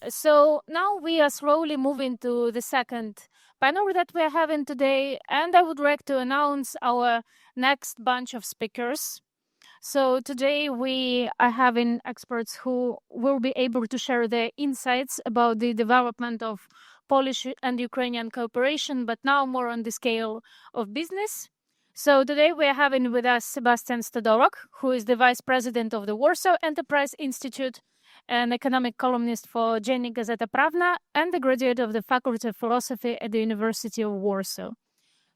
So now we are slowly moving to the second panel that we are having today, and I would like to announce our next bunch of speakers. So today we are having experts who will be able to share their insights about the development of Polish and Ukrainian cooperation, but now more on the scale of business. So today we are having with us Sebastian Stodolak, who is the Vice President of the Warsaw Enterprise Institute, an economic columnist for Dziennik Gazeta Prawna, and a graduate of the Faculty of Philosophy at the University of Warsaw.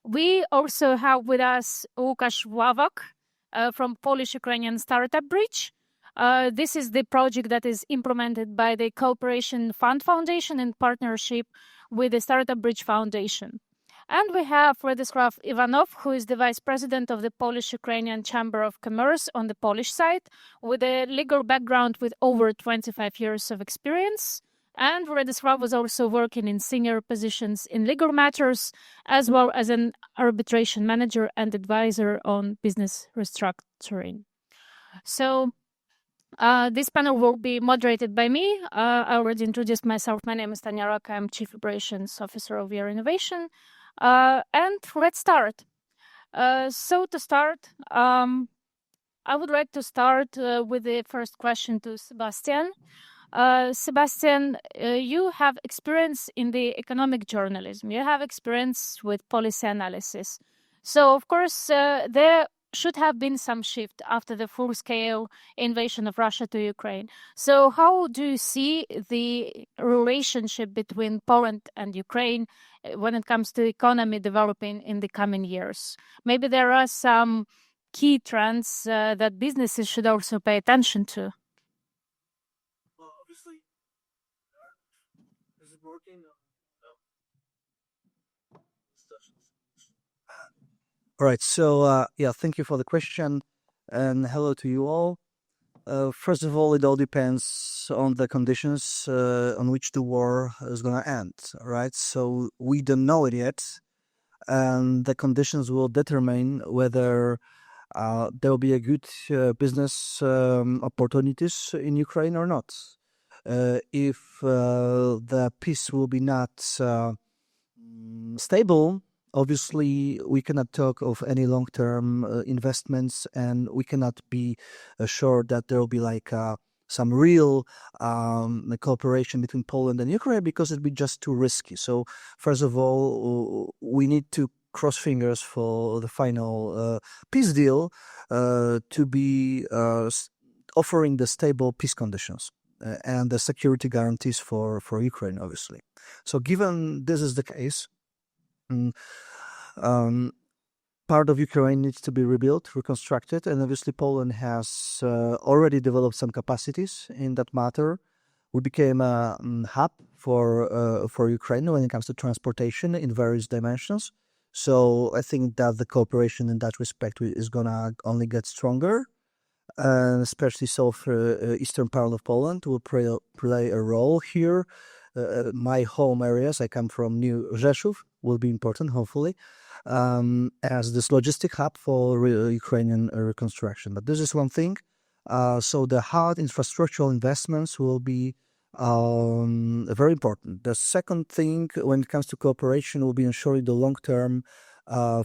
We also have with us Łukasz Wawak from Polish-Ukrainian Startup Bridge. This is the project that is implemented by the Cooperation Fund Foundation in partnership with the Startup Bridge Foundation. And we have Vladyslav Ivanov, who is the Vice President of the Polish-Ukrainian Chamber of Commerce on the Polish side, with a legal background with over 25 years of experience. And Vladyslav was also working in senior positions in legal matters, as well as an arbitration manager and advisor on business restructuring. So this panel will be moderated by me. I already introduced myself. My name is Tetiana Rak. I'm Chief Operations Officer of Your Innovation. And let's start. So to start, I would like to start with the first question to Sebastian. Sebastian, you have experience in the economic journalism. You have experience with policy analysis. So, of course, there should have been some shift after the full-scale invasion of Russia to Ukraine. So how do you see the relationship between Poland and Ukraine when it comes to economy developing in the coming years? Maybe there are some key trends that businesses should also pay attention to. Well, obviously, is it working? All right, so thank you for the question, and hello to you all. First of all, it all depends on the conditions on which the war is going to end, right? So we don't know it yet, and the conditions will determine whether there will be a good business opportunities in Ukraine or not. If the peace will be not stable, obviously, we cannot talk of any long-term investments, and we cannot be sure that there will be some real cooperation between Poland and Ukraine, because it'd be just too risky. So, first of all, we need to cross fingers for the final peace deal to be offering the stable peace conditions and the security guarantees for Ukraine, obviously. So, given this is the case, part of Ukraine needs to be rebuilt, reconstructed, and obviously Poland has already developed some capacities in that matter. We became a hub for Ukraine when it comes to transportation in various dimensions. So I think that the cooperation in that respect is gonna only get stronger, and especially so for eastern part of Poland will play a role here. My home areas, I come from New Rzeszów, will be important, hopefully, as this logistic hub for Ukrainian reconstruction. But this is one thing. So the hard infrastructural investments will be very important. The second thing, when it comes to cooperation, will be ensuring the long-term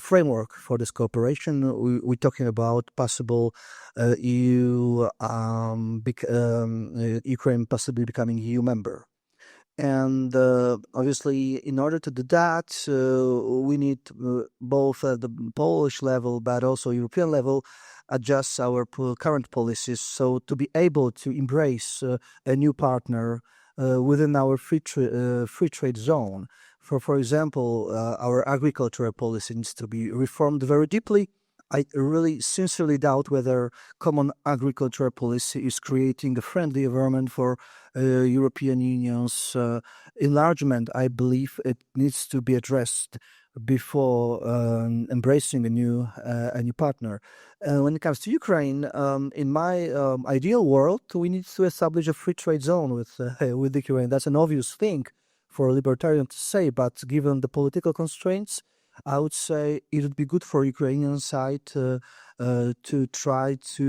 framework for this cooperation. We're talking about possible Ukraine possibly becoming EU member. And obviously, in order to do that, we need both at the Polish level, but also European level, adjust our current policies. So to be able to embrace a new partner within our free trade zone. For example, our agricultural policy needs to be reformed very deeply. I really sincerely doubt whether common agricultural policy is creating a friendly environment for European Union's enlargement. I believe it needs to be addressed before embracing a new partner. When it comes to Ukraine, in my ideal world, we need to establish a free trade zone with Ukraine. That's an obvious thing for a libertarian to say, but given the political constraints, I would say it would be good for Ukrainian side to try to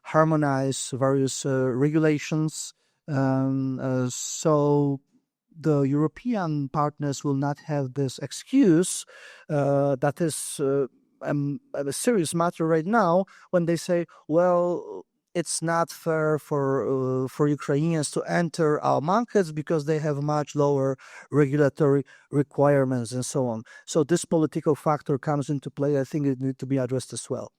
harmonize various regulations So the European partners will not have this excuse. That is a serious matter right now when they say, well, it's not fair for Ukrainians to enter our markets because they have much lower regulatory requirements and so on. So this political factor comes into play. I think it needs to be addressed as well.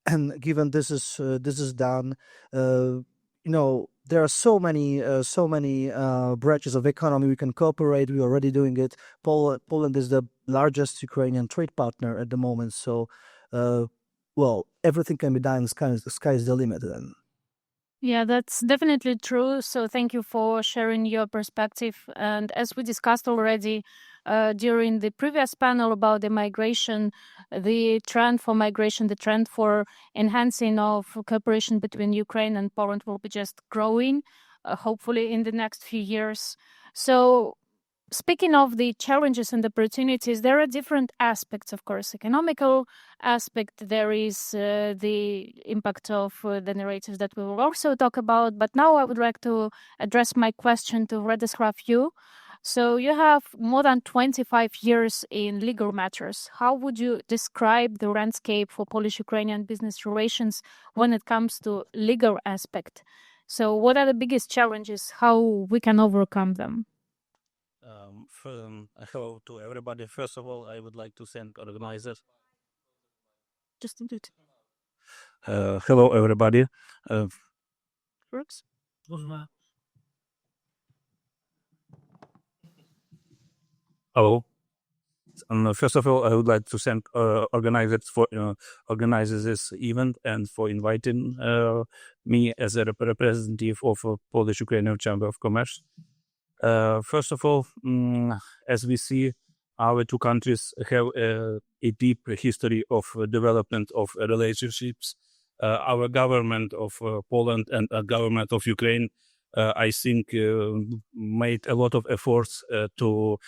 And given this is done, there are so many branches of economy we can cooperate. We're already doing it. Poland is the largest Ukrainian trade partner at the moment. So, everything can be done. The sky is the limit then. Yeah, that's definitely true. So thank you for sharing your perspective. And as we discussed already during the previous panel about the migration, the trend for migration, the trend for enhancing of cooperation between Ukraine and Poland will be just growing, hopefully in the next few years. So speaking of the challenges and opportunities, there are different aspects, of course. Economical aspect, there is the impact of the narratives that we will also talk about. But now I would like to address my question to Vladyslav, you. So you have more than 25 years in legal matters. How would you describe the landscape for Polish-Ukrainian business relations when it comes to legal aspect? So what are the biggest challenges? How we can overcome them? Hello to everybody. First of all, I would like to thank organizers. Just do it. Hello, everybody. Works. Hello. First of all, I would like to thank organizers for organizing this event and for inviting me as a representative of Polish-Ukrainian Chamber of Commerce. First of all, as we see, our two countries have a deep history of development of relationships. Our government of Poland and government of Ukraine, I think, made a lot of efforts to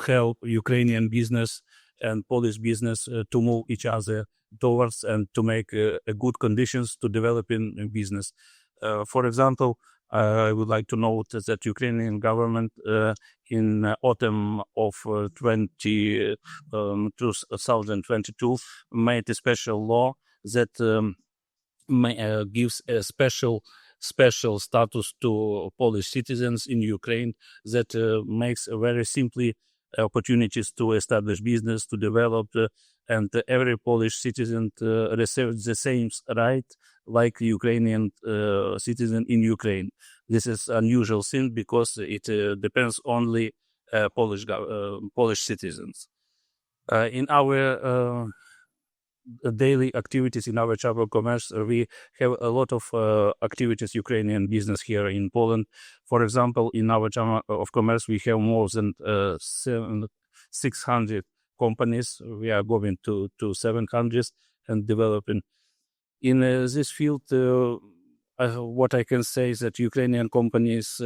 help Ukrainian business and Polish business to move each other towards and to make good conditions to develop in business. For example, I would like to note that Ukrainian government in autumn of 2022 made a special law that gives a special status to Polish citizens in Ukraine that makes very simply opportunities to establish business, to develop, and every Polish citizen receives the same right like Ukrainian citizen in Ukraine. This is unusual thing because it depends only Polish citizens. In our daily activities in our Chamber of Commerce, we have a lot of activities Ukrainian business here in Poland. For example, in our Chamber of Commerce, we have more than 600 companies. We are going to 700 and developing. In this field, what I can say is that Ukrainian companies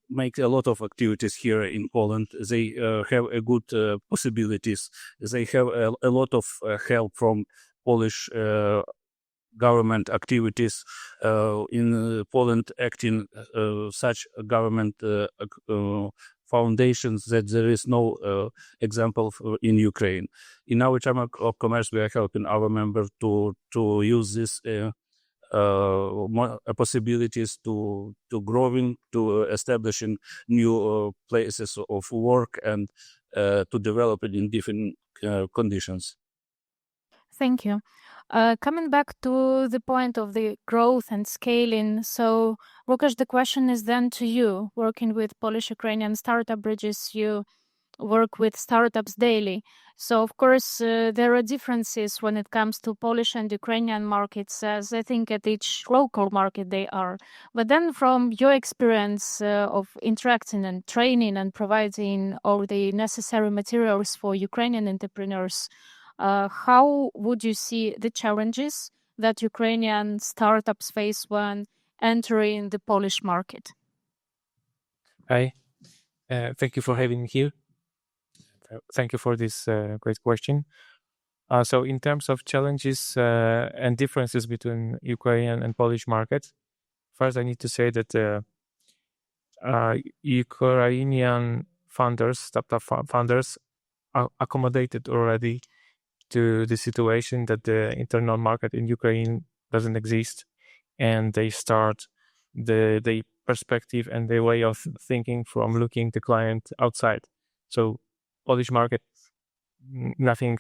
make a lot of activities here in Poland. They have a good possibilities. They have a lot of help from Polish government activities in Poland, acting such government foundations that there is no example in Ukraine. In our Chamber of Commerce, we are helping our members to use this possibilities to growing, to establishing new places of work and to develop it in different conditions. Thank you. Coming back to the point of the growth and scaling, so Łukasz, the question is then to you. Working with Polish-Ukrainian Startup Bridges, you work with startups daily. So, of course, there are differences when it comes to Polish and Ukrainian markets, as I think at each local market they are. But then from your experience of interacting and training and providing all the necessary materials for Ukrainian entrepreneurs, how would you see the challenges that Ukrainian startups face when entering the Polish market? Hi, thank you for having me here. Thank you for this great question. So in terms of challenges and differences between Ukrainian and Polish markets, First, I need to say that Ukrainian funders, startup funders, are accommodated already to the situation that the internal market in Ukraine doesn't exist, and they start the perspective and the way of thinking from looking the client outside. So Polish market, nothing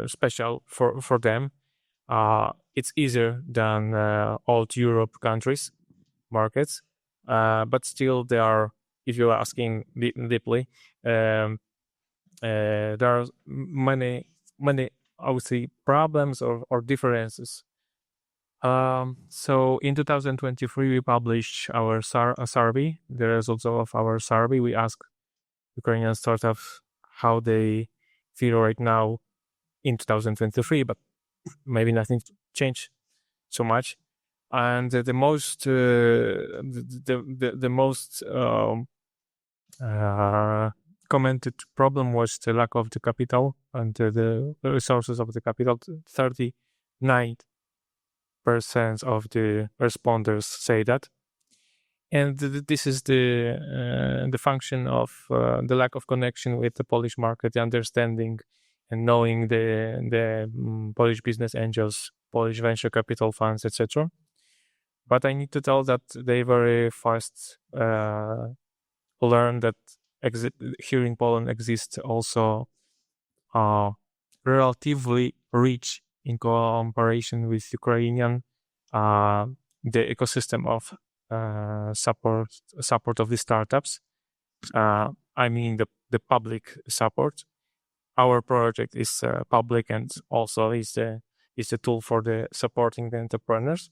special for them. It's easier than old Europe countries markets, but still there are, if you're asking deeply, there are many, I would say, problems or differences. So in 2023, we published our survey, the results of our survey. We asked Ukrainian startups how they feel right now in 2023, but maybe nothing changed so much. And the most commented problem was the lack of the capital and the resources of the capital. 39% of the responders say that, and this is the function of the lack of connection with the Polish market, the understanding and knowing the Polish business angels, Polish venture capital funds, etc. But I need to tell that they very fast learn that here in Poland exists also relatively rich in comparison with Ukrainian the ecosystem of support of the startups. I mean the public support. Our project is public and also is the tool for the supporting the entrepreneurs.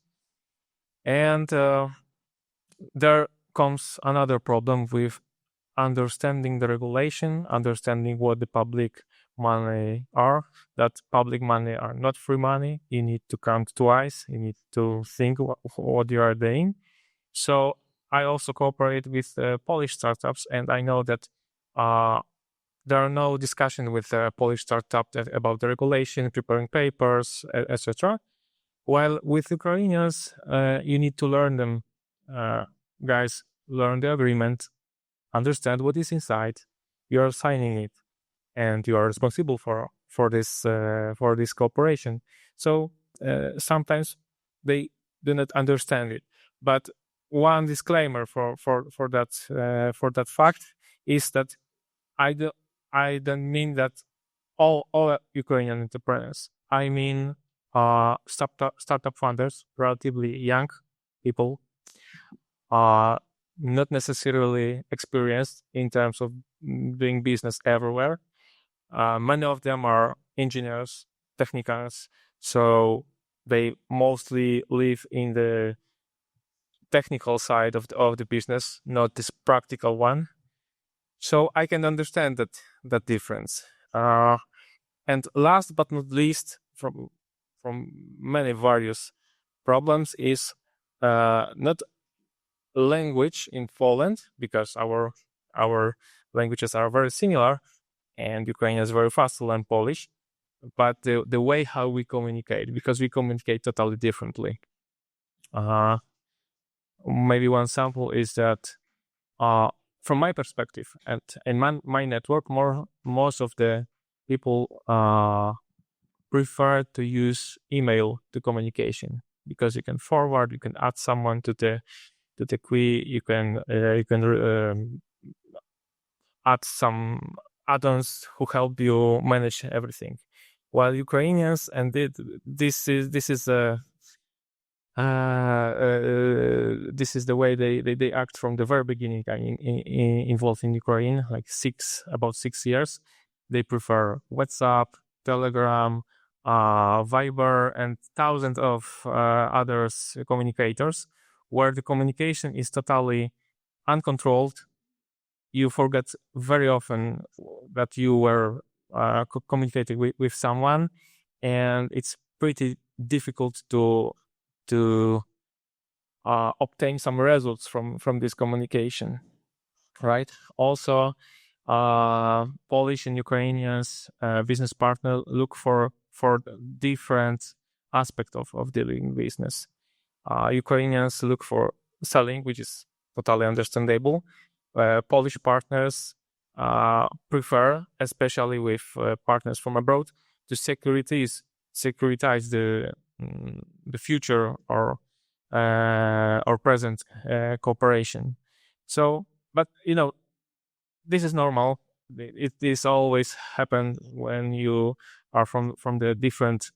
And there comes another problem with understanding the regulation, understanding what the public money are. That public money are not free money. You need to count twice. You need to think what you are doing. So I also cooperate with Polish startups, and I know that there are no discussion with Polish startups about the regulation, preparing papers, etc. While with Ukrainians, you need to learn them. Guys, learn the agreement, understand what is inside. You are signing it, and you are responsible for this cooperation. So sometimes they do not understand it. But one disclaimer for that fact is that I don't mean that all Ukrainian entrepreneurs. I mean startup funders, relatively young people, not necessarily experienced in terms of doing business everywhere. Many of them are engineers, technicians, so they mostly live in the technical side of the business, not this practical one. So I can understand that difference. And last but not least, from many various problems, is not language in Poland, because our languages are very similar, and Ukrainian is very fast to learn Polish, but the way how we communicate, because we communicate totally differently. Maybe one sample is that from my perspective and in my network, most of the people prefer to use email to communication, because you can forward, you can add someone to the queue, you can add some add-ons who help you manage everything. While Ukrainians, and this is the way they act from the very beginning. I mean, involved in Ukraine, like about 6 years. They prefer WhatsApp, Telegram, Viber, and thousands of others communicators, where the communication is totally uncontrolled. You forget very often that you were communicating with someone, and it's pretty difficult to obtain some results from this communication, right? Also, Polish and Ukrainians business partner look for different aspect of dealing business. Ukrainians look for selling, which is totally understandable. Polish partners prefer, especially with partners from abroad, to securitize the future or present cooperation. So, but this is normal. It is always happen when you are from the different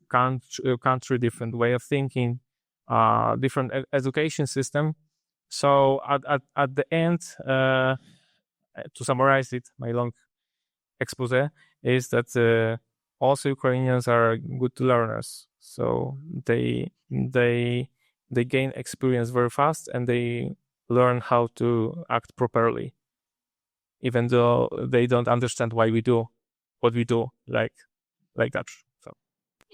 country, different way of thinking, different education system. So at the end, to summarize it, my long expose is that also Ukrainians are good learners. So they gain experience very fast, and they learn how to act properly, even though they don't understand why we do what we do like that. So.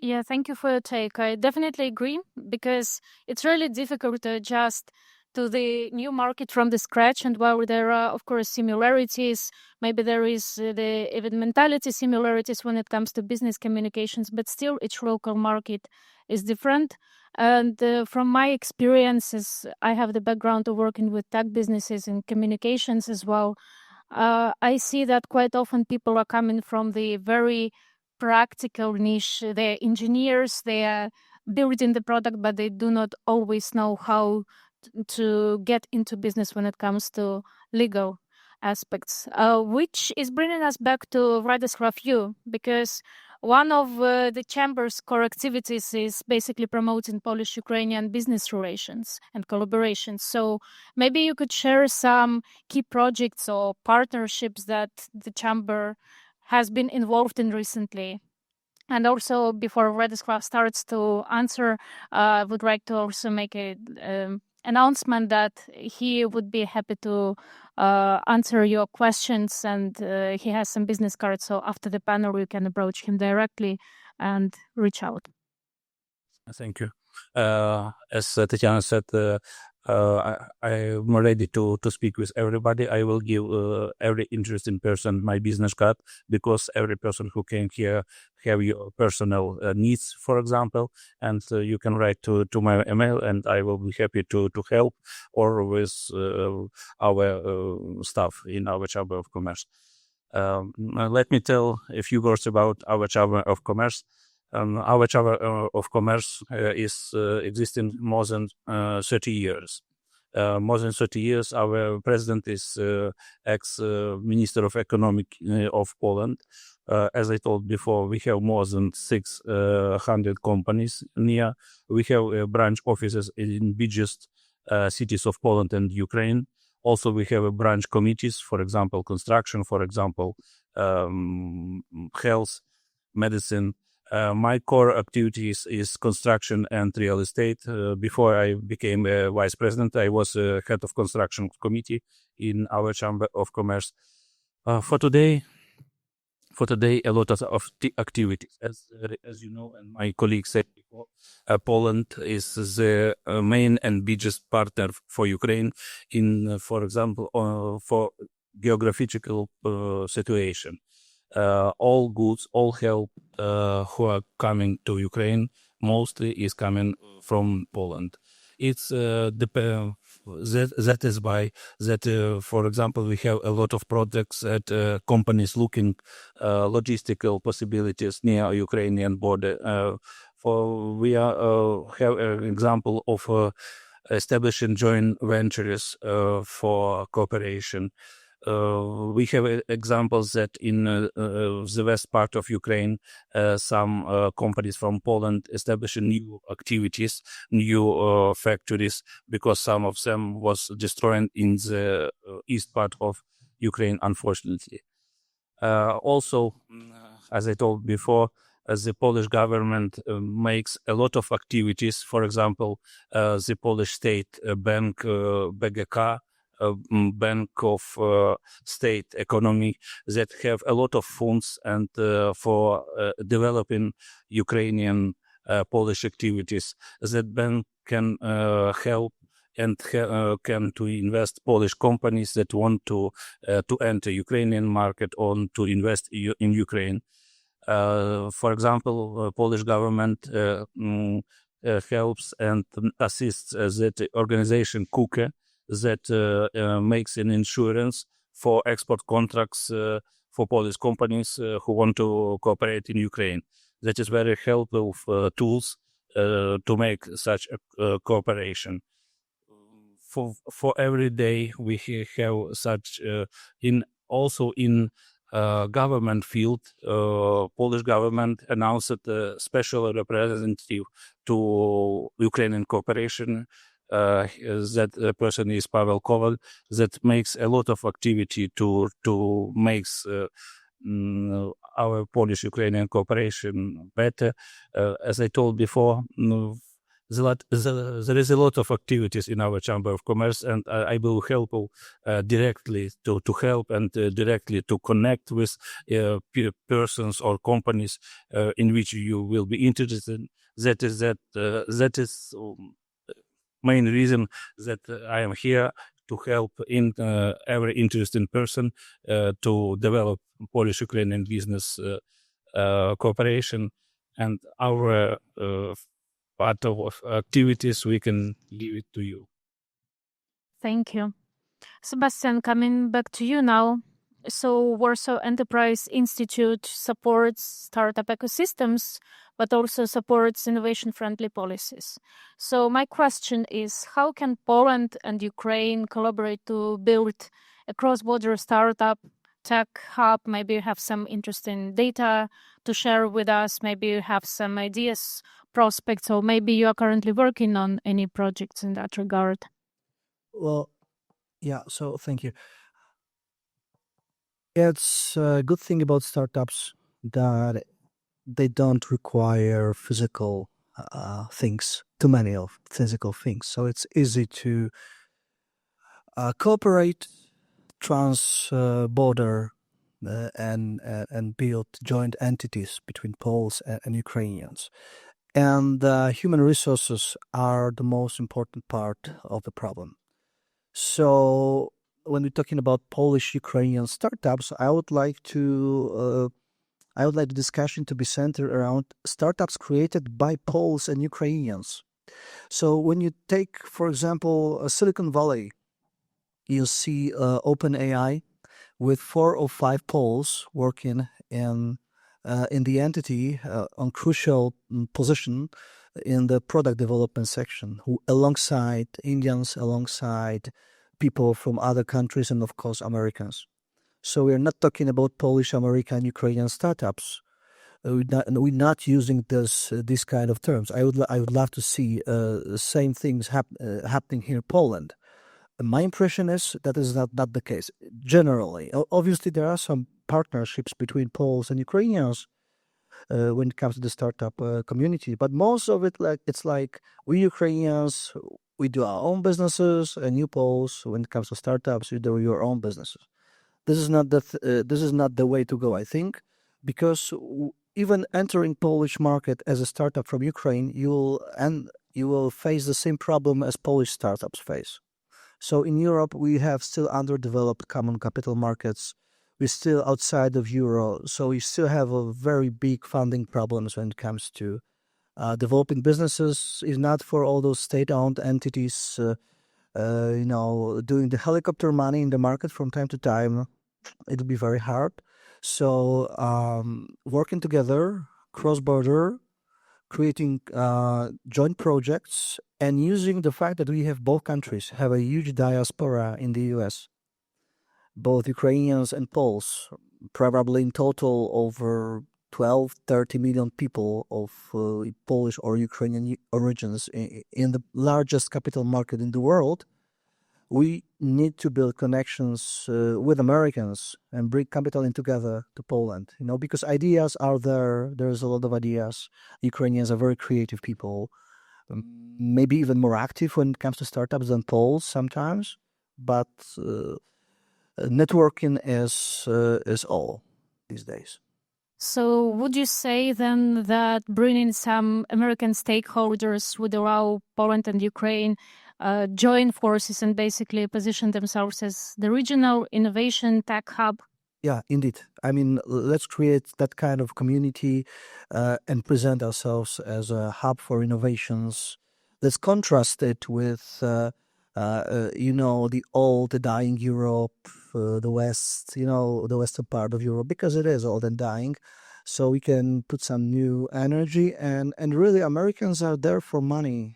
Yeah, thank you for your take. I definitely agree, because it's really difficult to adjust to the new market from the scratch. And while there are, of course, similarities, maybe there is the even mentality similarities when it comes to business communications, but still each local market is different. And from my experiences, I have the background of working with tech businesses and communications as well. I see that quite often people are coming from the very practical niche. They're engineers, they are building the product, but they do not always know how to get into business when it comes to legal aspects, which is bringing us back to Vladyslav, you, because one of the chamber's core activities is basically promoting Polish-Ukrainian business relations and collaborations. So maybe you could share some key projects or partnerships that the chamber has been involved in recently. And also, before Vladyslav starts to answer, I would like to also make an announcement that he would be happy to answer your questions, and he has some business cards. So after the panel, you can approach him directly and reach out. Thank you. As Tetiana said, I'm ready to speak with everybody. I will give every interesting person my business card, because every person who came here have your personal needs, for example, and you can write to my email, and I will be happy to help, or with our staff in our Chamber of Commerce. Let me tell a few words about our Chamber of Commerce. Our Chamber of Commerce is existing more than 30 years. More than 30 years. Our president is ex-Minister of Economic of Poland. As I told before, we have more than 600 companies near. We have branch offices in biggest cities of Poland and Ukraine. Also, we have branch committees, for example, construction, for example, health, medicine. My core activities is construction and real estate. Before I became a vice president, I was head of construction committee in our Chamber of Commerce. For today, a lot of activities. As you know, and my colleague said before, Poland is the main and biggest partner for Ukraine in, for example, for geographical situation. All goods, all help who are coming to Ukraine mostly is coming from Poland. It's that is why that, for example, we have a lot of projects at companies looking logistical possibilities near Ukrainian border. We have an example of establishing joint ventures for cooperation. We have examples that in the west part of Ukraine, some companies from Poland establishing new activities, new factories, because some of them was destroyed in the east part of Ukraine, unfortunately. Also, as I told before, the Polish government makes a lot of activities. For example, the Polish state bank, BGK, Bank of State Economy, that have a lot of funds and for developing Ukrainian Polish activities. That bank can help and can to invest Polish companies that want to enter Ukrainian market or to invest in Ukraine. For example, Polish government helps and assists that organization PUCC that makes an insurance for export contracts for Polish companies who want to cooperate in Ukraine. That is very helpful tools to make such a cooperation. For every day we have such in government field. Polish government announced a special representative to Ukrainian cooperation. That person is Pavel Koval. That makes a lot of activity to make our Polish-Ukrainian cooperation better. As I told before, there is a lot of activities in our Chamber of Commerce, and I will help directly to help and directly to connect with persons or companies in which you will be interested. That is main reason that I am here to help in every interested person to develop Polish-Ukrainian business cooperation, and our part of activities we can give it to you. Thank you. Sebastian, coming back to you now. So Warsaw Enterprise Institute supports startup ecosystems, but also supports innovation-friendly policies. So my question is, how can Poland and Ukraine collaborate to build a cross-border startup tech hub? Maybe you have some interesting data to share with us. Maybe you have some ideas, prospects, or maybe you are currently working on any projects in that regard. Well, yeah, so thank you. It's a good thing about startups that they don't require physical things, too many of physical things. So it's easy to cooperate, trans-border, and build joint entities between Poles and Ukrainians. And human resources are the most important part of the problem. So when we're talking about Polish-Ukrainian startups, I would like the discussion to be centered around startups created by Poles and Ukrainians. So when you take, for example, Silicon Valley, you see OpenAI with 4 or 5 Poles working in the entity on crucial position in the product development section, alongside Indians, alongside people from other countries, and of course Americans. So we're not talking about Polish, American, Ukrainian startups. We're not using this kind of terms. I would love to see the same things happening here in Poland. My impression is that is not the case. Generally, obviously, there are some partnerships between Poles and Ukrainians when it comes to the startup community, but most of it, it's like we Ukrainians, we do our own businesses, and you Poles, when it comes to startups, you do your own businesses. This is not the way to go, I think, because even entering Polish market as a startup from Ukraine, you will face the same problem as Polish startups face. So in Europe, we have still underdeveloped common capital markets. We're still outside of Euro, so we still have a very big funding problems when it comes to developing businesses. If not for all those state-owned entities, doing the helicopter money in the market from time to time, it'll be very hard. So working together, cross-border, creating joint projects, and using the fact that we have both countries have a huge diaspora in the US, both Ukrainians and Poles, probably in total over 12-30 million people of Polish or Ukrainian origins in the largest capital market in the world. We need to build connections with Americans and bring capital in together to Poland, because ideas are there. There's a lot of ideas. Ukrainians are very creative people, maybe even more active when it comes to startups than Poles sometimes, but networking is all these days. So would you say then that bringing some American stakeholders would allow Poland and Ukraine join forces and basically position themselves as the regional innovation tech hub? Yeah, indeed. I mean, let's create that kind of community and present ourselves as a hub for innovations. Let's contrast it with, the old, the dying Europe, the West, the western part of Europe, because it is old and dying. So we can put some new energy, and really, Americans are there for money.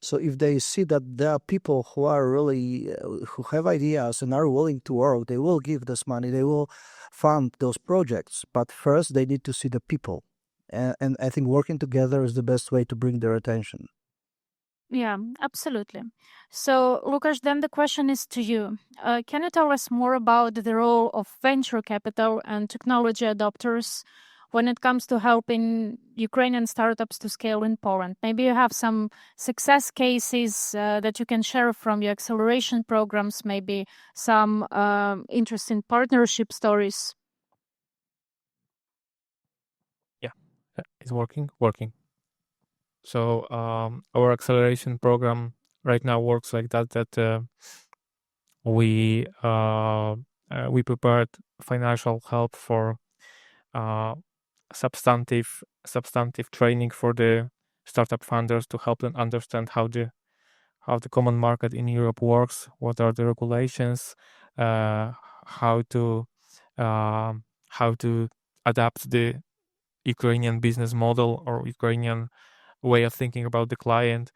So if they see that there are people who are really who have ideas and are willing to work, they will give this money. They will fund those projects. But first, they need to see the people, and I think working together is the best way to bring their attention. Yeah, absolutely. So, Łukasz, then the question is to you. Can you tell us more about the role of venture capital and technology adopters when it comes to helping Ukrainian startups to scale in Poland? Maybe you have some success cases that you can share from your acceleration programs, maybe some interesting partnership stories. Yeah, it's working. So our acceleration program right now works like that. We prepared financial help for substantive training for the startup funders to help them understand how the common market in Europe works, what are the regulations, how to adapt the Ukrainian business model or Ukrainian way of thinking about the client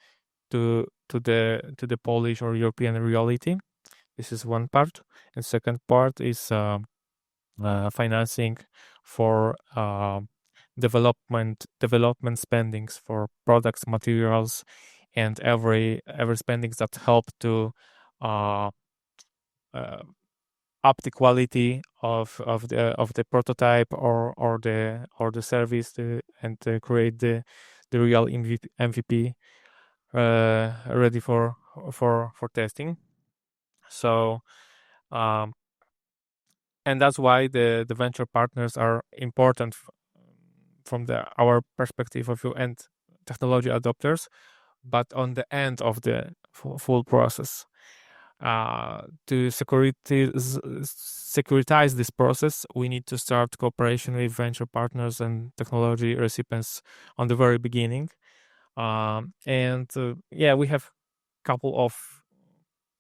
to the Polish or European reality. This is one part, and second part is financing for development spendings for products, materials, and every spendings that help to up the quality of the prototype or the service and create the real MVP ready for testing. So and that's why the venture partners are important from our perspective of view and technology adopters, but on the end of the full process. To securitize this process, we need to start cooperation with venture partners and technology recipients on the very beginning. We have a couple of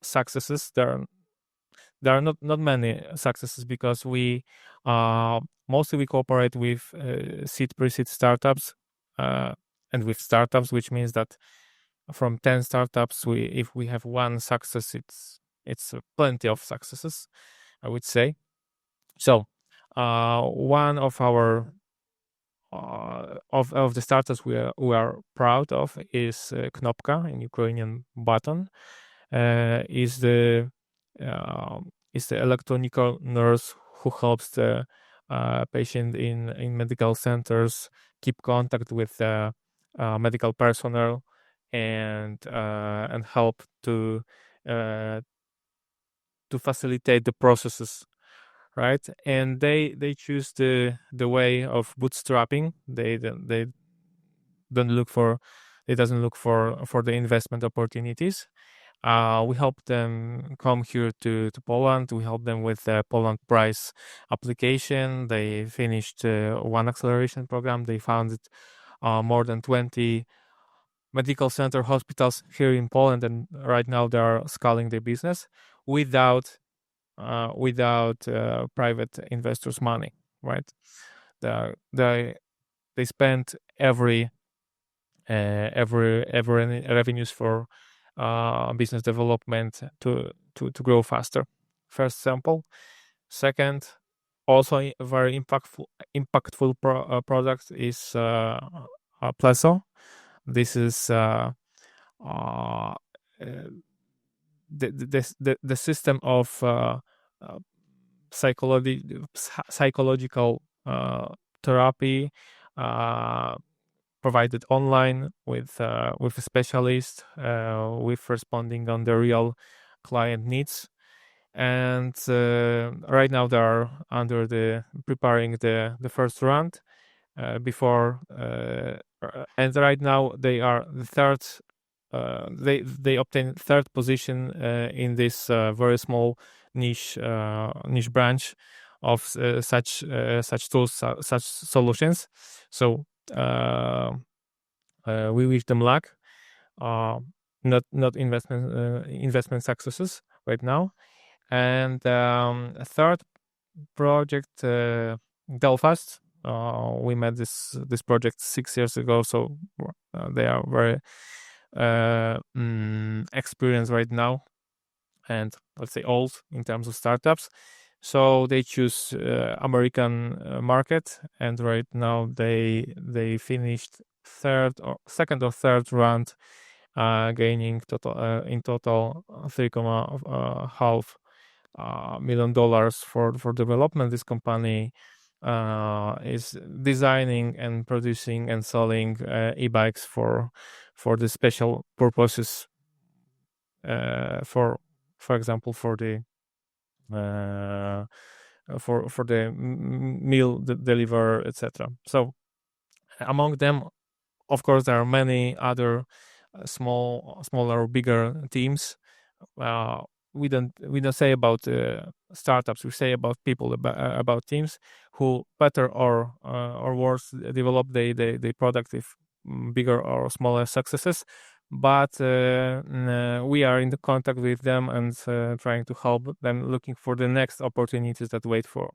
successes. There are not many successes because we mostly cooperate with seed pre-seed startups and with startups, which means that from 10 startups, if we have one success, it's plenty of successes, I would say. So one of our of the startups we are proud of is Knopka, in Ukrainian button. Is the electronic nurse who helps the patient in medical centers keep contact with the medical personnel and help to facilitate the processes, right? And they choose the way of bootstrapping. They doesn't look for the investment opportunities. We help them come here to Poland. We help them with the Poland Prize application. They finished one acceleration program. They founded more than 20 medical center hospitals here in Poland, and right now they are scaling their business without private investors' money, right? They spend every revenues for business development to grow faster. First sample. Second, also a very impactful product is Pleso. This is the system of psychological therapy provided online with a specialist with responding on the real client needs. And right now they are under preparing the first round before and right now they are the third. They obtain third position in this very small niche branch such tools, such solutions. So we wish them luck. Not investment successes right now. And a third project, Belfast. We met this project 6 years ago, so they are very experienced right now, and let's say old in terms of startups. So they choose American market, and right now they finished second or third round, gaining in total $3.5 million for development. This company is designing and producing and selling e-bikes for the special purposes, for example, for the meal deliver, etc. So among them, of course, there are many other smaller, bigger teams. We don't say about startups. We say about people, about teams who better or worse develop the product with bigger or smaller successes. But we are in the contact with them and trying to help them, looking for the next opportunities that wait for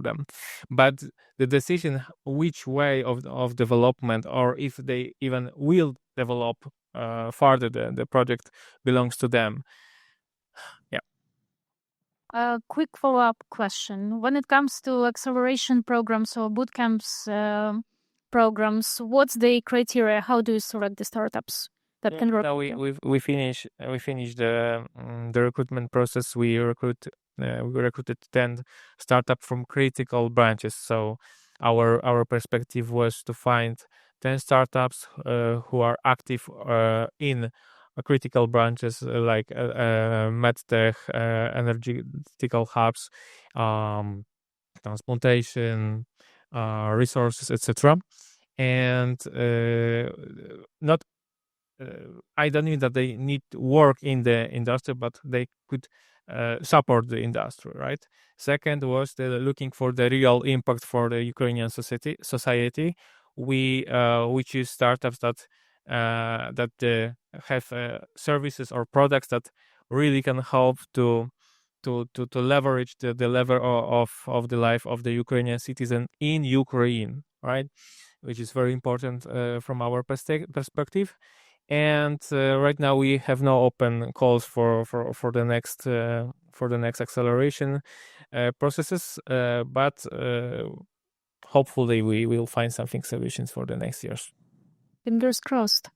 them. But the decision which way of development, or if they even will develop further the project, belongs to them. Yeah. A quick follow-up question. When it comes to acceleration programs or bootcamps programs, what's the criteria? How do you select the startups that can work? Now we finished the recruitment process. We recruited 10 startups from critical branches. So our perspective was to find 10 startups who are active in critical branches like medtech, energetical hubs, transplantation, resources, etc. And not I don't mean that they need to work in the industry, but they could support the industry, right? Second was looking for the real impact for the Ukrainian society. We choose startups that have services or products that really can help to leverage the level of the life of the Ukrainian citizen in Ukraine, right? Which is very important from our perspective. And right now we have no open calls for the next acceleration processes, but hopefully we will find solutions for the next years. Fingers crossed.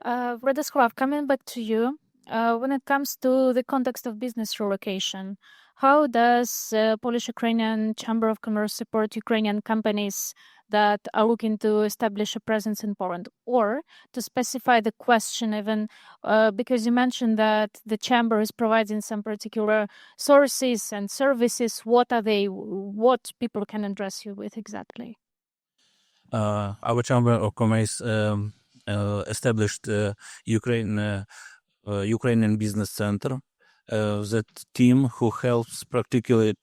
Vladyslav, coming back to you, when it comes to the context of business relocation, how does Polish-Ukrainian Chamber of Commerce support Ukrainian companies that are looking to establish a presence in Poland? Or to specify the question even, because you mentioned that the Chamber is providing some particular sources and services, what are they, what people can address you with exactly? Our Chamber of Commerce established Ukrainian Business Center, that team who helps practically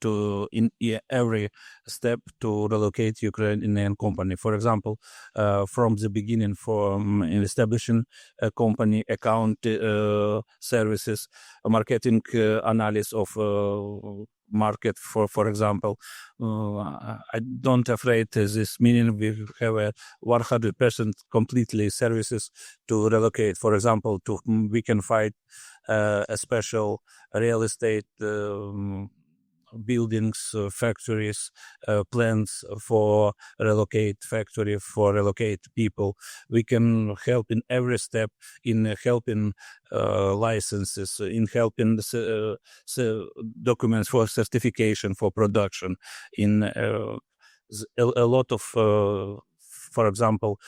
in every step to relocate Ukrainian company. For example, from the beginning, from establishing a company, account services, marketing analysis of market, for example. I don't afraid this meaning we have a 100% completely services to relocate. For example, we can find a special real estate buildings, factories, plans for relocate factory, for relocate people. We can help in every step, in helping licenses, in helping documents for certification, for production, in a lot of for example,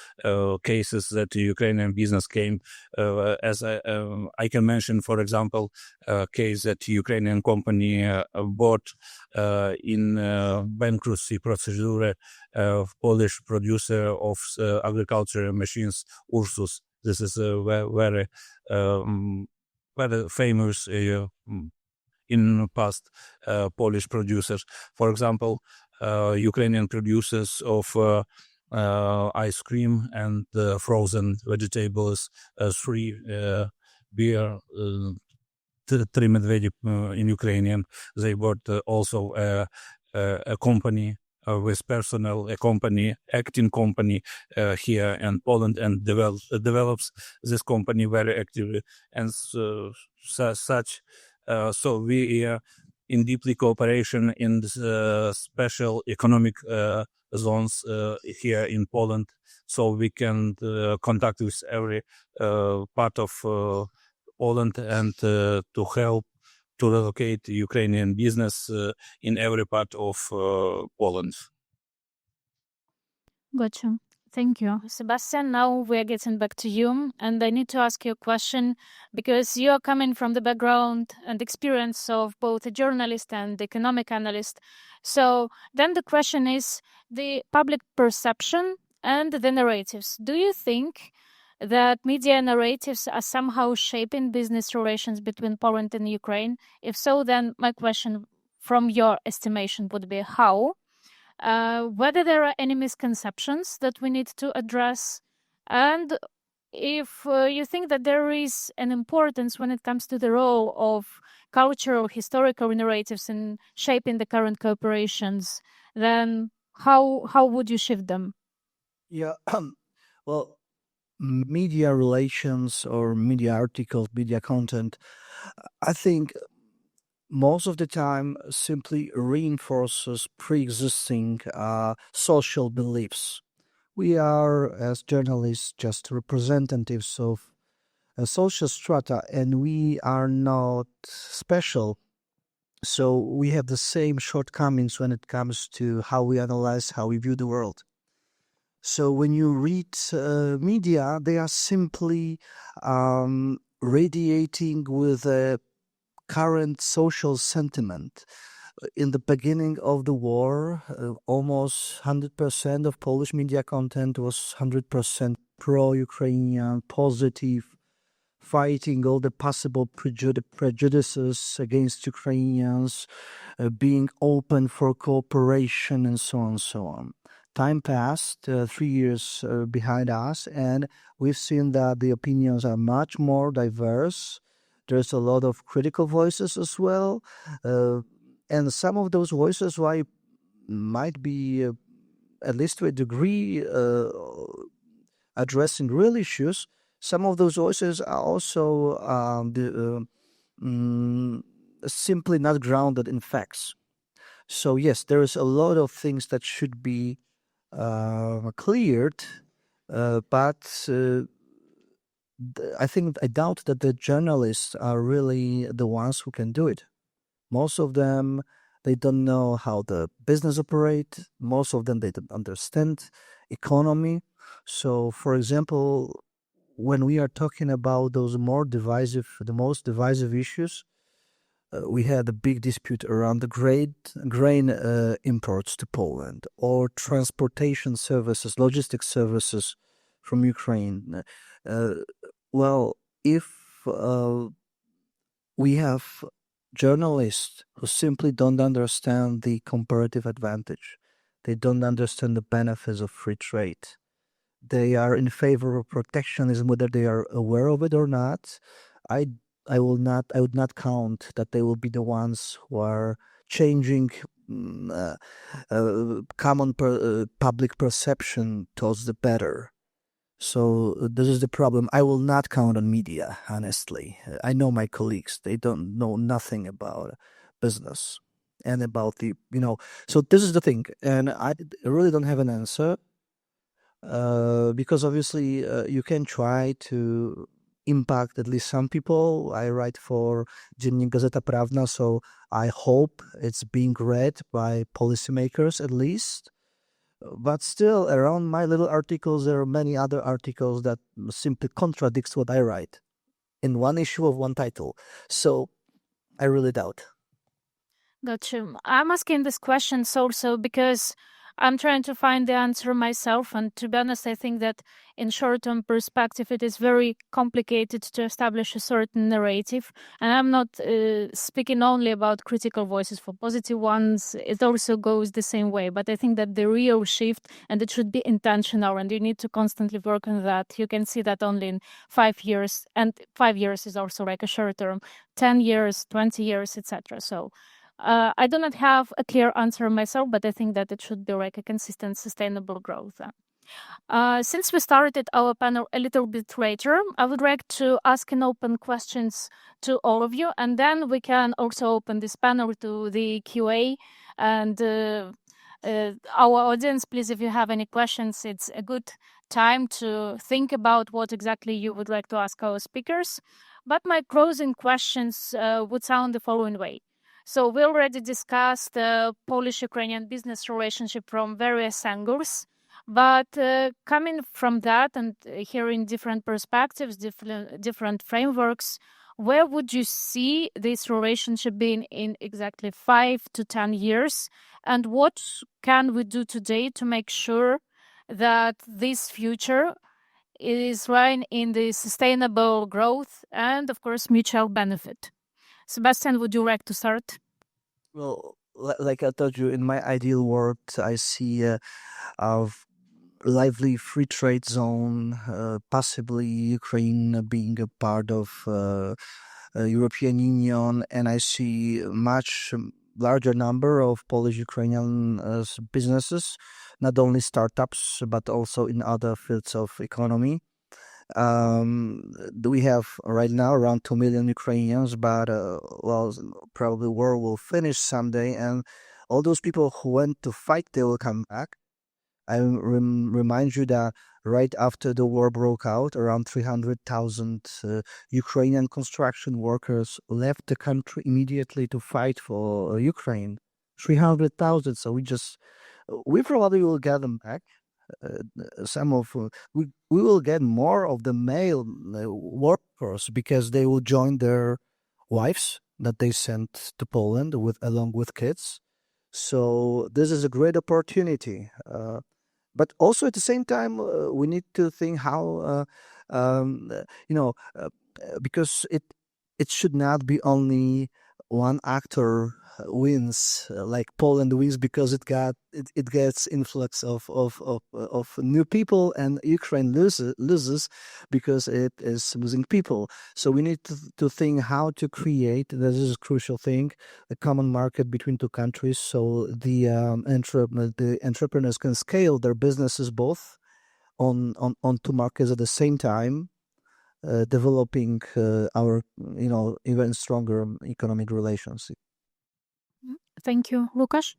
cases that Ukrainian business came, as I can mention, for example, a case that Ukrainian company bought in bankruptcy procedure Polish producer of agricultural machines, Ursus. This is a very famous in past Polish producers. For example, Ukrainian producers of ice cream and frozen vegetables, free beer, Three Medvedi in Ukrainian. They bought also a company with personnel, a company, acting company here in Poland, and develops this company very actively. And such, so we are in deeply cooperation in this, special economic zones here in Poland, so we can contact with every part of Poland and to help to relocate Ukrainian business in every part of Poland. Gotcha. Thank you. Sebastian, now we're getting back to you, and I need to ask you a question because you are coming from the background and experience of both a journalist and economic analyst. So then the question is the public perception and the narratives. Do you think that media narratives are somehow shaping business relations between Poland and Ukraine? If so, then my question from your estimation would be how? Whether there are any misconceptions that we need to address, and if you think that there is an importance when it comes to the role of cultural, historical narratives in shaping the current cooperations, then how would you shift them? Yeah, well, media relations or media articles, media content, I think most of the time simply reinforces pre-existing social beliefs. We are, as journalists, just representatives of a social strata, and we are not special. So we have the same shortcomings when it comes to how we analyze, how we view the world. So when you read media, they are simply radiating with a current social sentiment. In the beginning of the war, almost 100% of Polish media content was 100% pro-Ukrainian, positive, fighting all the possible prejudices against Ukrainians, being open for cooperation, and so on and so on. Time passed, 3 years behind us, and we've seen that the opinions are much more diverse. There's a lot of critical voices as well, and some of those voices might be, at least to a degree, addressing real issues. Some of those voices are also simply not grounded in facts. So yes, there is a lot of things that should be cleared, but I doubt that the journalists are really the ones who can do it. Most of them, they don't know how the business operates. Most of them, they don't understand economy. So, for example, when we are talking about the most divisive issues, we had a big dispute around the grain imports to Poland or transportation services, logistics services from Ukraine. Well, if we have journalists who simply don't understand the comparative advantage, they don't understand the benefits of free trade, they are in favor of protectionism, whether they are aware of it or not, I would not count that they will be the ones who are changing common public perception towards the better. So this is the problem. I will not count on media, honestly. I know my colleagues, they don't know nothing about business and about so this is the thing. And I really don't have an answer because obviously you can try to impact at least some people. I write for Dziennik Gazeta Prawna, so I hope it's being read by policymakers at least. But still, around my little articles, there are many other articles that simply contradicts what I write in one issue of one title. So I really doubt. Gotcha. I'm asking this questions also because I'm trying to find the answer myself. And to be honest, I think that in short-term perspective, it is very complicated to establish a certain narrative. And I'm not speaking only about critical voices for positive ones. It also goes the same way. But I think that the real shift, and it should be intentional, and you need to constantly work on that. You can see that only in 5 years. And 5 years is also like a short term, 10 years, 20 years, etc. So I do not have a clear answer myself, but I think that it should be like a consistent, sustainable growth. Since we started our panel a little bit later, I would like to ask an open questions to all of you, and then we can also open this panel to the QA. And our audience, please, if you have any questions, it's a good time to think about what exactly you would like to ask our speakers. But my closing questions would sound the following way. So we already discussed the Polish-Ukrainian business relationship from various angles, but coming from that and hearing different perspectives, different frameworks, where would you see this relationship being in exactly 5 to 10 years? And what can we do today to make sure that this future is run in the sustainable growth and, of course, mutual benefit? Sebastian, would you like to start? Well, like I told you, in my ideal world, I see a lively free trade zone, possibly Ukraine being a part of European Union, and I see much larger number of Polish-Ukrainian businesses, not only startups, but also in other fields of economy. We have right now around 2 million Ukrainians, but well, probably war will finish someday, and all those people who went to fight, they will come back. I remind you that right after the war broke out, around 300,000 Ukrainian construction workers left the country immediately to fight for Ukraine. 300,000. So we probably will get them back. We will get more of the male workers because they will join their wives that they sent to Poland along with kids. So this is a great opportunity. But also at the same time, we need to think how, because it should not be only one actor wins, like Poland wins because it gets influx of new people, and Ukraine loses because it is losing people. So we need to think how to create. This is a crucial thing, a common market between two countries, so the entrepreneurs can scale their businesses both on two markets at the same time. Developing our even stronger economic relations. Thank you. Łukasz?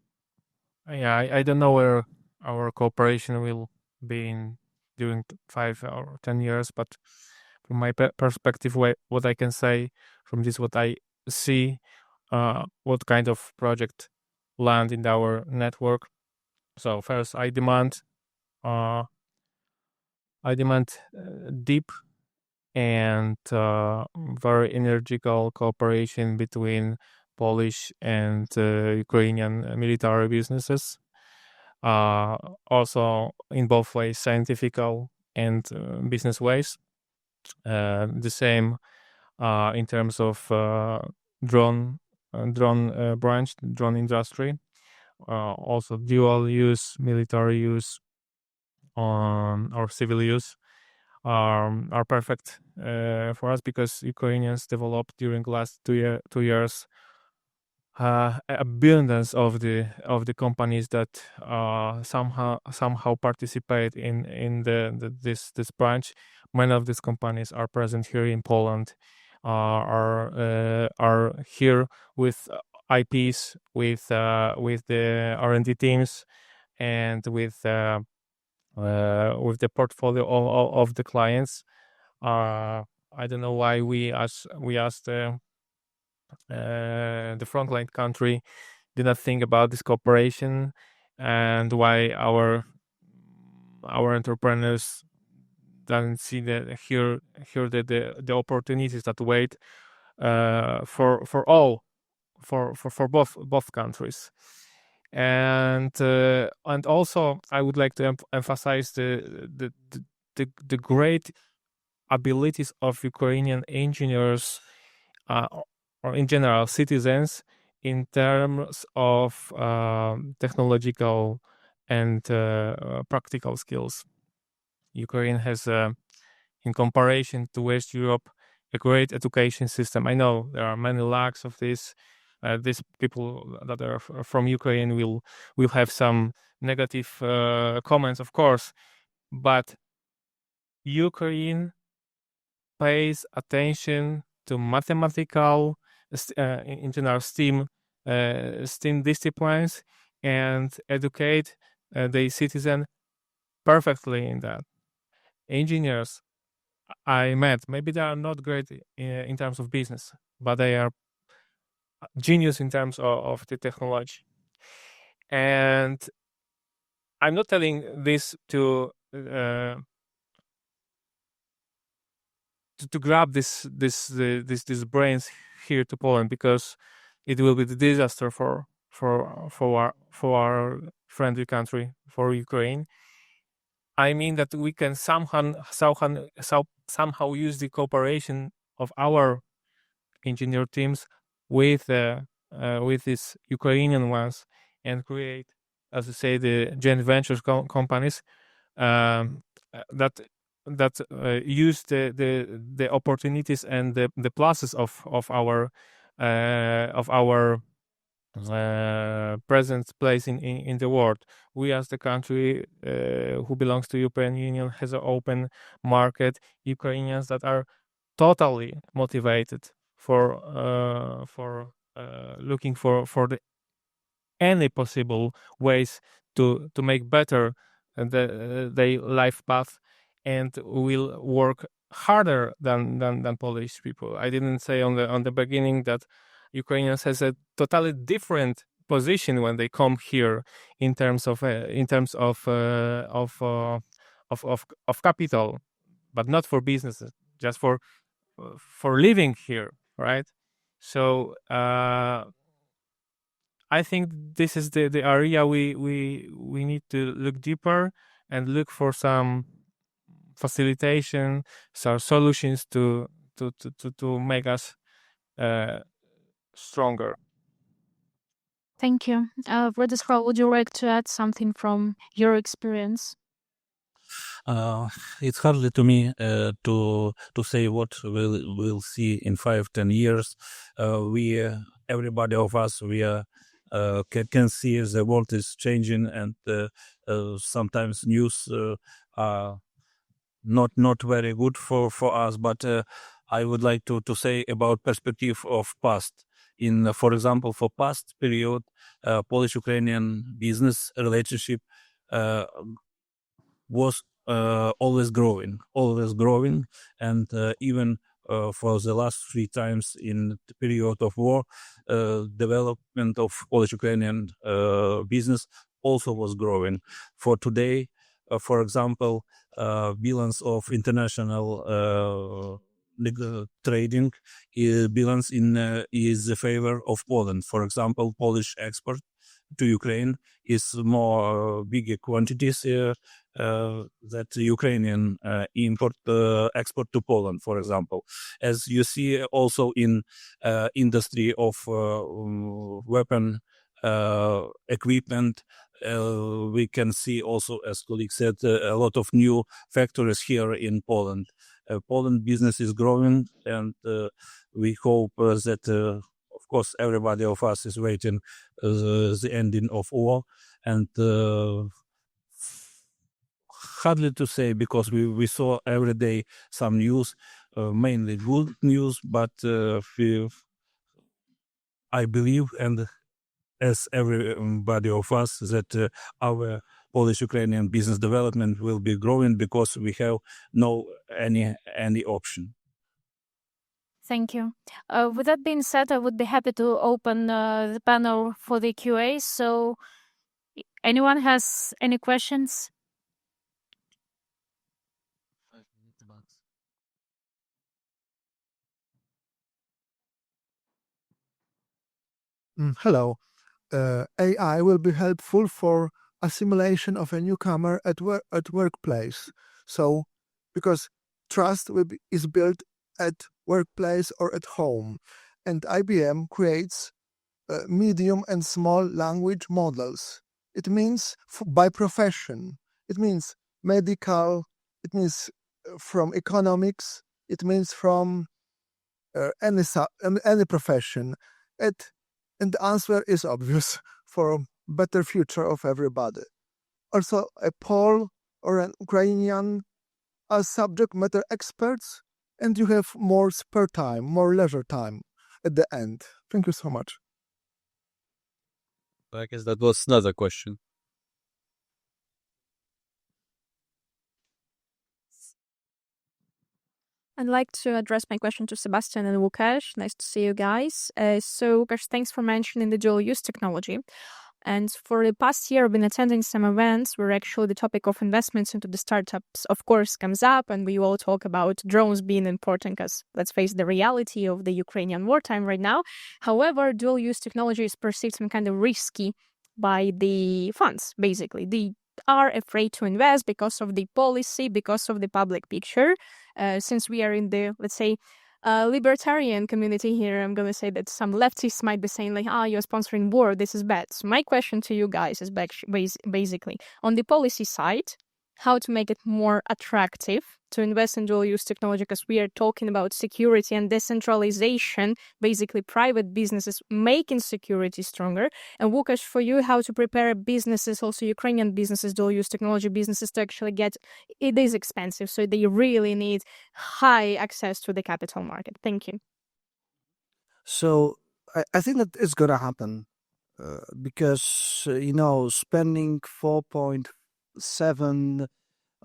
Yeah, I don't know where our cooperation will be in during 5 or 10 years, but from my perspective, what I can say from this, what I see, what kind of project land in our network. So first, I demand deep and very energical cooperation between Polish and Ukrainian military businesses. Also in both ways, scientific and business ways. The same in terms of drone branch, drone industry. Also dual use, military use, or civil use are perfect for us because Ukrainians developed during last 2 years abundance of the companies that somehow participate in this branch. Many of these companies are present here in Poland, are here with IPs, with the R&D teams, and with the portfolio of the clients. I don't know why we asked the frontline country did not think about this cooperation, and why our entrepreneurs doesn't see here the opportunities that wait for both countries. And also I would like to emphasize the great abilities of Ukrainian engineers, or in general citizens, in terms of technological and practical skills. Ukraine has, in comparison to West Europe, a great education system. I know there are many lacks of this. These people that are from Ukraine will have some negative comments, of course, but Ukraine pays attention to mathematical, in general STEAM disciplines, and educate the citizen perfectly in that. Engineers I met, maybe they are not great in terms of business, but they are genius in terms of the technology. And I'm not telling this to grab this brains here to Poland, because it will be the disaster for our friendly country, for Ukraine. I mean that we can somehow use the cooperation of our engineer teams with these Ukrainian ones, and create, as I say, the joint ventures companies that use the opportunities and the pluses of our present place in the world. We, as the country who belongs to European Union, has an open market. Ukrainians that are totally motivated for looking for the any possible ways to make better their life path, and will work harder than Polish people. I didn't say on the beginning that Ukrainians has a totally different position when they come here in terms of capital, but not for businesses, just for living here, right? So I think this is the area we need to look deeper and look for some facilitation, some solutions to make us stronger. Thank you. Vladyslav, would you like to add something from your experience? It's hardly to me to say what we'll see in 5-10 years. We everybody of us, we can see the world is changing, and sometimes news are not very good for us. But I would like to say about perspective of past. In, for example, for past period, Polish-Ukrainian business relationship was always growing, and even for the last 3 times in the period of war, development of Polish-Ukrainian business also was growing. For today, for example, balance of international trading balance is the favor of Poland. For example, Polish export to Ukraine is more bigger quantities that Ukrainian export to Poland, for example. As you see also in industry of weapon equipment, we can see also, as colleague said, a lot of new factories here in Poland. Poland business is growing, and we hope that of course everybody of us is waiting the ending of war, and hardly to say, because we saw every day some news, mainly good news, but I believe, and as everybody of us, that our Polish-Ukrainian business development will be growing, because we have no any option. Thank you. With that being said, I would be happy to open the panel for the QA. So anyone has any questions? Hello. AI will be helpful for assimilation of a newcomer at workplace. So, because trust is built at workplace or at home, and IBM creates medium and small language models. It means by profession. It means medical. It means from economics. It means from any profession. And the answer is obvious for a better future of everybody. Also, a Pole or an Ukrainian are subject matter experts, and you have more spare time, more leisure time at the end. Thank you so much. I guess that was another question. I'd like to address my question to Sebastian and Łukasz. Nice to see you guys. So, Łukasz, thanks for mentioning the dual-use technology. And for the past year, I've been attending some events where actually the topic of investments into the startups, of course, comes up, and we all talk about drones being important because, let's face the reality of the Ukrainian wartime right now. However, dual-use technology is perceived some kind of risky by the funds, basically. They are afraid to invest because of the policy, because of the public picture. Since we are in the, let's say, libertarian community here, I'm going to say that some leftists might be saying like, you're sponsoring war, this is bad. So my question to you guys is basically, on the policy side, how to make it more attractive to invest in dual-use technology, because we are talking about security and decentralization, basically private businesses making security stronger. And Łukasz, for you, how to prepare businesses, also Ukrainian businesses, dual-use technology businesses, to actually get, it is expensive, so they really need high access to the capital market. Thank you. So I think that it's going to happen because, spending 4.7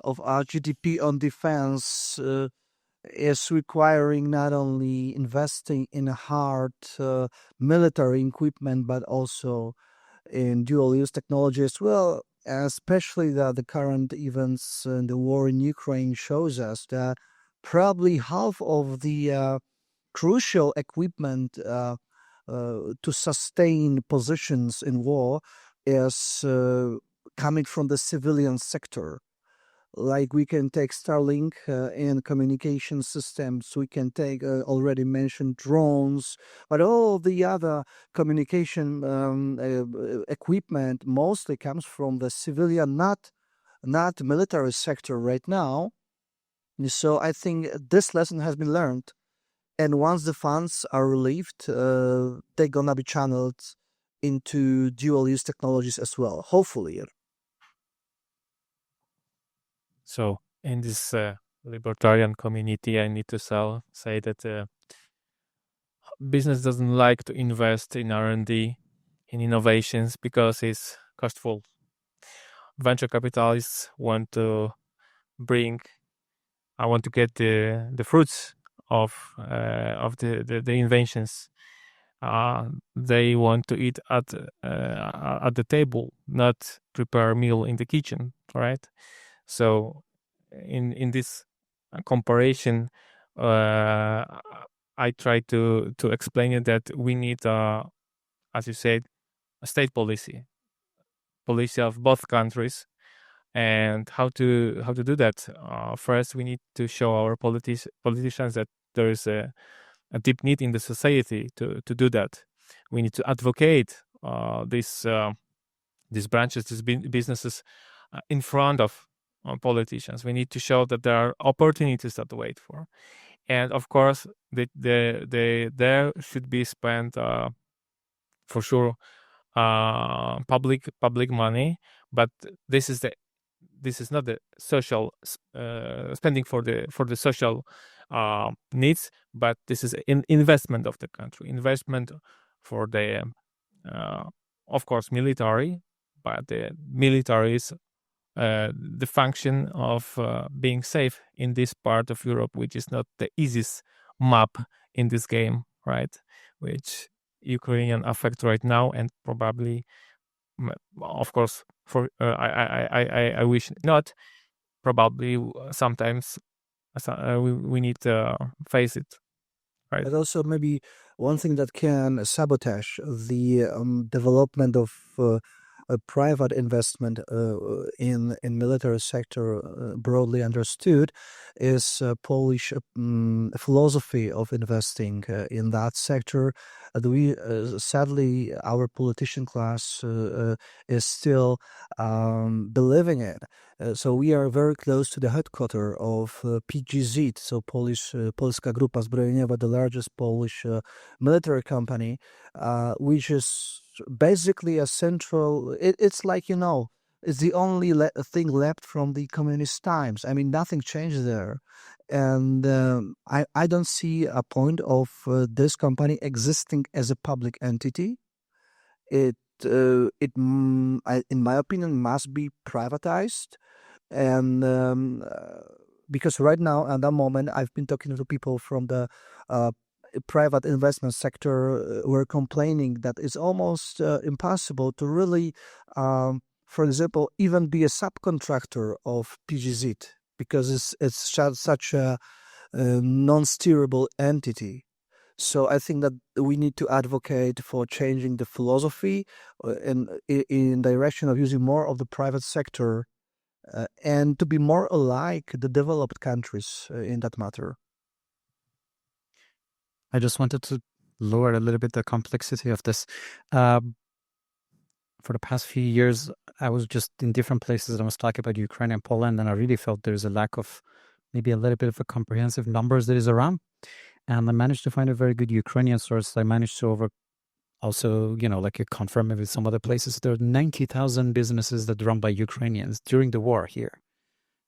of our GDP on defense is requiring not only investing in hard military equipment, but also in dual-use technology as well. Especially the current events in the war in Ukraine shows us that probably half of the crucial equipment to sustain positions in war is coming from the civilian sector. Like we can take Starlink in communication systems, we can take already mentioned drones, but all the other communication equipment mostly comes from the civilian, not military sector right now. So I think this lesson has been learned. And once the funds are relieved, they're gonna be channeled into dual-use technologies as well, hopefully. So in this libertarian community, I need to say that business doesn't like to invest in R&D, in innovations, because it's costful. Venture capitalists want to get the fruits of the inventions. They want to eat at the table, not prepare a meal in the kitchen, right? So in this comparison, I try to explain it that we need, as you said, a state policy of both countries. And how to do that? First, we need to show our politicians that there is a deep need in the society to do that. We need to advocate these branches, these businesses in front of politicians. We need to show that there are opportunities that wait for, and of course, there should be spent for sure public money, but this is not the social spending for the social needs, but this is an investment of the country, investment for the of course military, but the military is the function of being safe in this part of Europe, which is not the easiest map in this game, right? Which Ukrainian affect right now, and probably, of course, for I wish not. Probably sometimes we need to face it. Right. But also maybe one thing that can sabotage the development of private investment in military sector broadly understood is Polish philosophy of investing in that sector. We sadly our politician class is still believing it. So we are very close to the headquarters of PGZ, so Polska Grupa Zbrojeniowa, the largest Polish military company, which is basically a central. It's like it's the only thing left from the communist times. I mean, nothing changed there, and I don't see a point of this company existing as a public entity. In my opinion, must be privatized, and because right now at that moment, I've been talking to people from the private investment sector were complaining that it's almost impossible to really, for example, even be a subcontractor of PGZ because it's such a non-steerable entity. So I think that we need to advocate for changing the philosophy in direction of using more of the private sector and to be more alike the developed countries in that matter. I just wanted to lower a little bit the complexity of this. For the past few years, I was just in different places and I was talking about Ukraine and Poland, and I really felt there's a lack of maybe a little bit of a comprehensive numbers that is around. And I managed to find a very good Ukrainian source. I managed to confirm it with some other places. There are 90,000 businesses that are run by Ukrainians during the war here.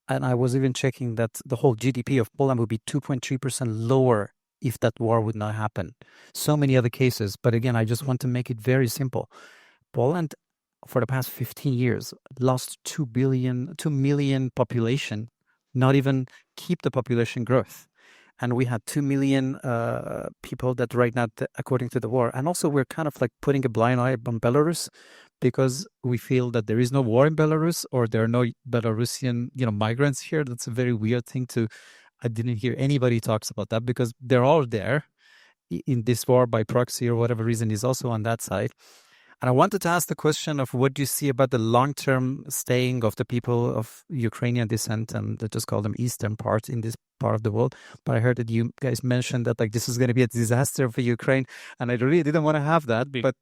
And I was even checking that the whole GDP of Poland would be 2.3% lower if that war would not happen. So many other cases. But again, I just want to make it very simple. Poland, for the past 15 years, lost 2 million population, not even keep the population growth. And we had 2 million people that right now, according to the war. And also we're kind of like putting a blind eye on Belarus because we feel that there is no war in Belarus or there are no Belarusian, migrants here. That's a very weird thing I didn't hear anybody talks about that because they're all there in this war by proxy or whatever reason is also on that side. And I wanted to ask the question of what do you see about the long-term staying of the people of Ukrainian descent and let's just call them Eastern part in this part of the world. But I heard that you guys mentioned that this is going to be a disaster for Ukraine. And I really didn't want to have that. But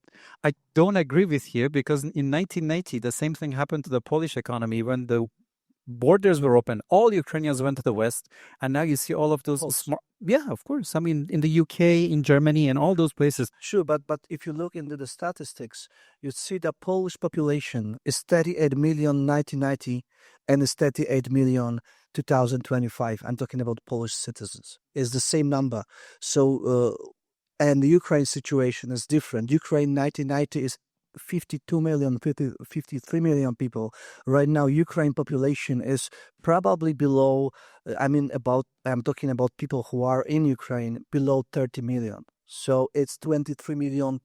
I don't agree with you because in 1990, the same thing happened to the Polish economy when the borders were open. All Ukrainians went to the West. And now you see all of those smart... Yeah, of course. I mean, in the UK, in Germany, and all those places. Sure, but if you look into the statistics, you see the Polish population is 38 million 1990 and is 38 million 2025. I'm talking about Polish citizens. It's the same number. So, and the Ukraine situation is different. Ukraine 1990 is 52 million, 53 million people. Right now, Ukraine population is probably below, I'm talking about people who are in Ukraine, below 30 million. So it's 23 million,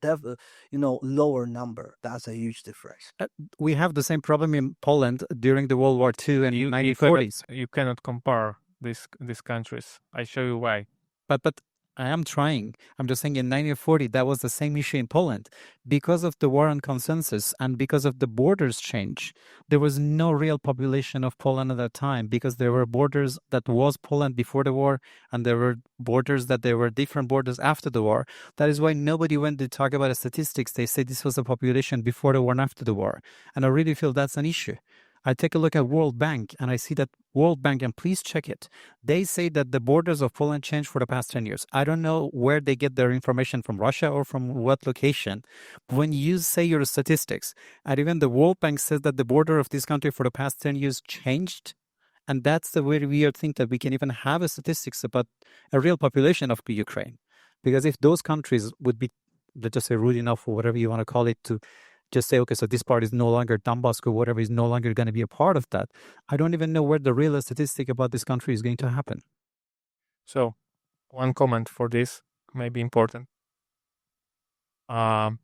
lower number. That's a huge difference. We have the same problem in Poland during the World War II and 1940s. You cannot compare these countries. I show you why. But I am trying. I'm just saying in 1940, that was the same issue in Poland. Because of the war on consensus and because of the borders change, there was no real population of Poland at that time because there were borders that was Poland before the war and there were borders that there were different borders after the war. That is why nobody went to talk about the statistics. They say this was a population before the war and after the war. And I really feel that's an issue. I take a look at World Bank and I see that World Bank, and please check it, they say that the borders of Poland changed for the past 10 years. I don't know where they get their information from Russia or from what location. When you say your statistics, and even the World Bank says that the border of this country for the past 10 years changed, and that's the very weird thing that we can even have a statistics about a real population of the Ukraine. Because if those countries would be, let's just say, rude enough or whatever you want to call it to just say, okay, so this part is no longer Donbass or whatever is no longer going to be a part of that. I don't even know where the real statistic about this country is going to happen. So, one comment for this may be important. Poland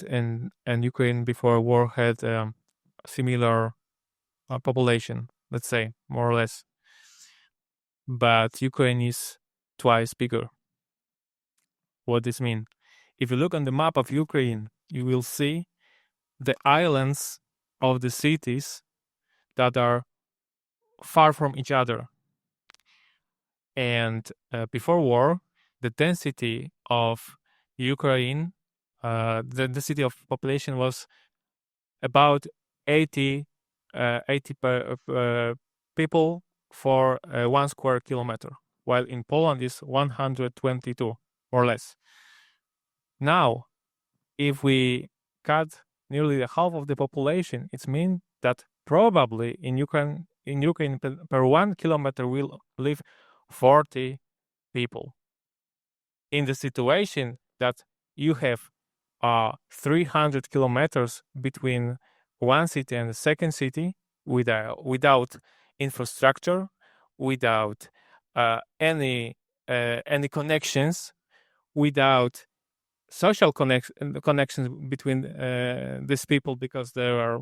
and Ukraine before war had a similar population, let's say, more or less. But Ukraine is twice bigger. What this mean? If you look on the map of Ukraine, you will see the islands of the cities that are far from each other. And before war, the density of Ukraine, the density of population was about 80 people for 1 square kilometer, while in Poland is 122, more or less. Now, if we cut nearly the half of the population, it means that probably in Ukraine per 1 kilometer will live 40 people. In the situation that you have 300 kilometers between one city and the second city without infrastructure, without any connections, without social connections between these people because there are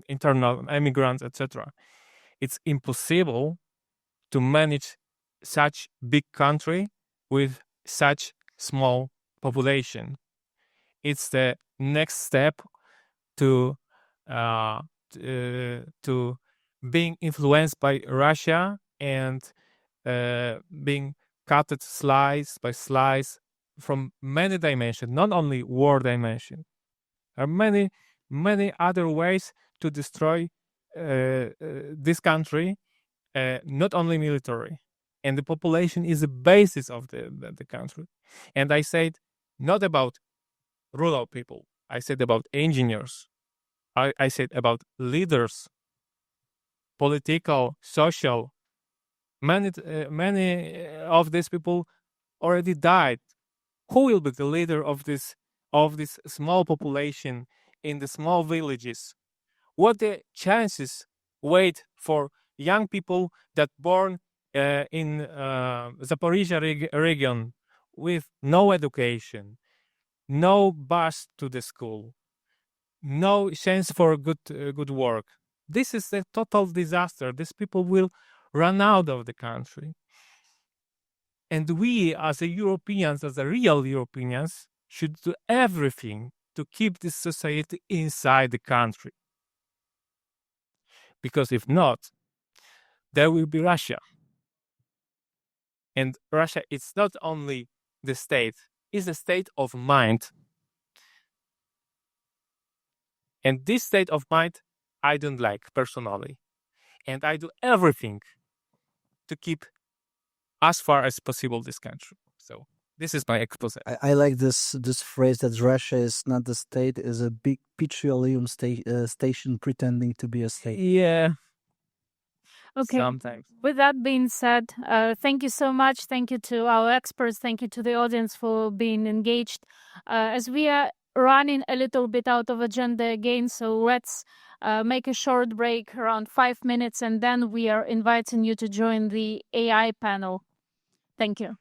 internal immigrants, etc. It's impossible to manage such big country with such small population. It's the next step to being influenced by Russia and being cut slice by slice from many dimensions, not only war dimension. There are many other ways to destroy this country, not only military. And the population is the basis of the country. And I said not about rural people. I said about engineers. I said about leaders, political, social. Many of these people already died. Who will be the leader of this small population in the small villages? What the chances wait for young people that born in Zaporizhia region with no education, no bus to the school, no chance for good work? This is a total disaster. These people will run out of the country. And we, as a Europeans, as a real Europeans, should do everything to keep this society inside the country. Because if not, there will be Russia. And Russia is not only the state, it's a state of mind. And this state of mind, I don't like personally. And I do everything to keep as far as possible this country. So this is my expose. I like this phrase that Russia is not the state, is a big petroleum station pretending to be a state. Yeah. Okay. Sometimes. With that being said, thank you so much. Thank you to our experts. Thank you to the audience for being engaged. As we are running a little bit out of agenda again, so let's make a short break around 5 minutes, and then we are inviting you to join the AI panel. Thank you.